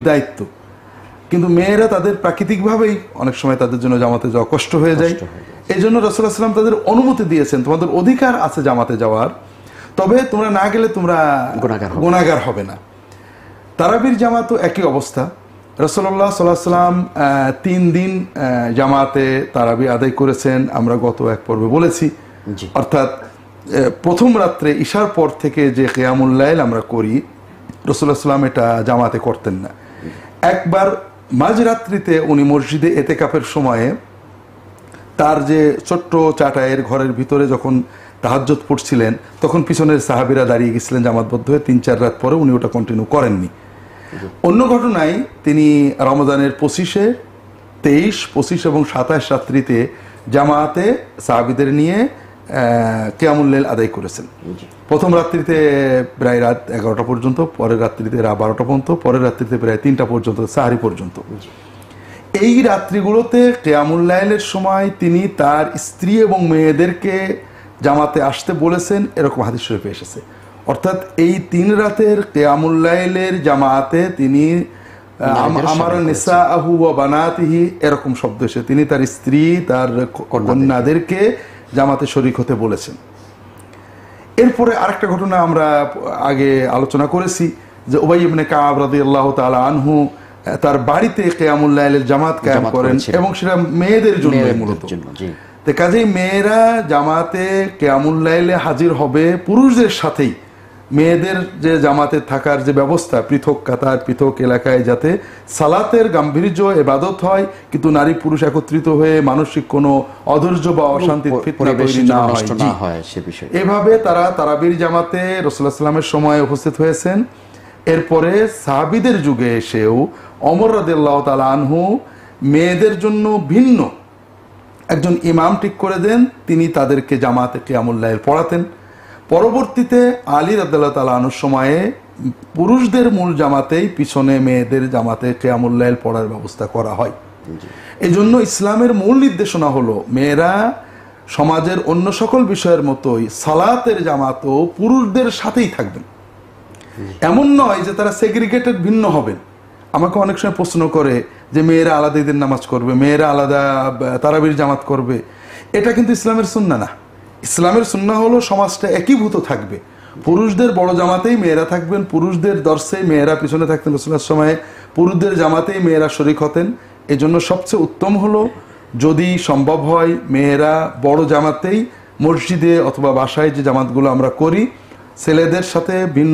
দায়িত্ব, কিন্তু মেয়েরা তাদের প্রাকৃতিকভাবেই অনেক সময় তাদের জন্য জামাতে যাওয়া কষ্ট হয়ে যায়। এই জন্য রাসূলুল্লাহ সাল্লাল্লাহু আলাইহি ওয়াসাল্লাম তাদের অনুমতি দিয়েছেন, তোমাদের অধিকার আছে জামাতে যাওয়ার, তবে তোমরা না গেলে তোমরা গুনাহগার হবে না। তারাবির জামাতও একই অবস্থা। রাসূলুল্লাহ সাল্লাল্লাহু আলাইহি ওয়াসাল্লাম 3 দিন জামাতে তারাবি আদায় করেছেন, আমরা গত এক পর্বে বলেছি। অর্থাৎ প্রথম রাত্রে ঈশার পর থেকে যে কিয়ামুল লাইল আমরা করি, রাসূলুল্লাহ সাল্লাল্লাহু আলাইহি ওয়াসাল্লাম এটা জামাতে করতেন না। একবার মাঝরাত্রিতে উনি মসজিদে এতেকাফের সময়ে তার যে ছোট্ট চাটাইয়ের ঘরের ভিতরে যখন তাহাজ্জুদ পড়ছিলেন, তখন পিছনের সাহাবীরা দাঁড়িয়ে গেছিলেন জামাতবদ্ধ হয়ে, 3-4 রাত পরে উনি ওটা কন্টিনিউ করেননি। অন্য ঘটনায় তিনি রমজানের 25, 23, 25 এবং 27 রাত্রিতে জামাতে সাহাবীদের নিয়ে কিয়ামুল লাইল আদায় করেছেন। প্রথম রাত্রিতে প্রায় রাত 11টা পর্যন্ত, পরের রাত্রিতে রাত 12টা পর্যন্ত, পরের রাত্রিতে প্রায় 3টা পর্যন্ত, সাহারি পর্যন্ত। এই রাত্রিগুলোতে কিয়ামুল লাইলের সময় তিনি তার স্ত্রী এবং মেয়েদেরকে জামাতে আসতে বলেছেন, এরকম হাদিস শরীফে এসেছে। অর্থাৎ এই 3 রাতের কিয়ামুল লাইলের জামাতে তিনি আমার নিসাআহু ওয়া বানাতিহি এরকম শব্দ এসে তিনি তার স্ত্রী, তার কন্যাদেরকে জামাতে শরীক হতে বলেছেন। এরপরে আরেকটা ঘটনা আমরা আগে আলোচনা করেছি যে উবাই ইবনে কাব রাদিয়াল্লাহু তাআলা আনহু তার বাড়িতে কিয়ামুল লাইলের জামাত কায়েম করেন, এবং সেটা মেয়েদের জন্য মূলত। তো কাজেই মেয়েরা জামাতে কিয়ামুল লাইলে হাজির হবে পুরুষদের সাথেই। মেয়েদের যে জামাতে থাকার যে ব্যবস্থা, পৃথক কাতার, পৃথক এলাকায়, যাতে সালাতের গাম্ভীর্য ইবাদত হয়, কিন্তু নারী পুরুষ একত্রিত হয়ে মানসিক কোনো অধৈর্য বা অশান্তির ফিতনা তৈরি না হয় সে বিষয়ে এভাবে তারা তারাবির জামাতে রাসূলুল্লাহ সাল্লাল্লাহু আলাইহি ওয়াসাল্লামের সময় উপস্থিত হয়েছেন। এরপরে সাহাবীদের যুগে এসেও ওমর রাদিয়াল্লাহু তাআলা আনহু মেয়েদের জন্য ভিন্ন একজন ইমাম ঠিক করে দেন, তিনি তাদেরকে জামাতে কিয়ামুল লাইল পড়াতেন। পরবর্তীতে আলী রাদিয়াল্লাহু তাআলা আনহুর সময়ে পুরুষদের মূল জামাতেই পিছনে মেয়েদের জামাতে কিয়ামুল লাইল পড়ার ব্যবস্থা করা হয়। এই জন্য ইসলামের মূল নির্দেশনা হলো মেয়েরা সমাজের অন্য সকল বিষয়ের মতোই সালাতের জামাতও পুরুষদের সাথেই থাকবেন। এমন নয় যে তারা সেগ্রিগেটেড ভিন্ন হবেন। আমাকে অনেক সময় প্রশ্ন করে যে মেয়েরা আলাদা ঈদের নামাজ করবে, মেয়েরা আলাদা তারাবির জামাত করবে। এটা কিন্তু ইসলামের সুন্নাহ না। ইসলামের সুন্নাহ হলো সমাজটা একীভূত থাকবে, পুরুষদের বড় জামাতেই মেয়েরা থাকবেন, পুরুষদের দর্শে মেয়েরা পিছনে থাকতেন। রাসূলুল্লাহর সময়ে পুরুষদের জামাতেই মেয়েরা শরীক হতেন। এজন্য সবচেয়ে উত্তম হলো যদি সম্ভব হয় মেয়েরা বড় জামাতেই মসজিদে অথবা বাসায় যে জামাতগুলো আমরা করি ছেলেদের সাথে ভিন্ন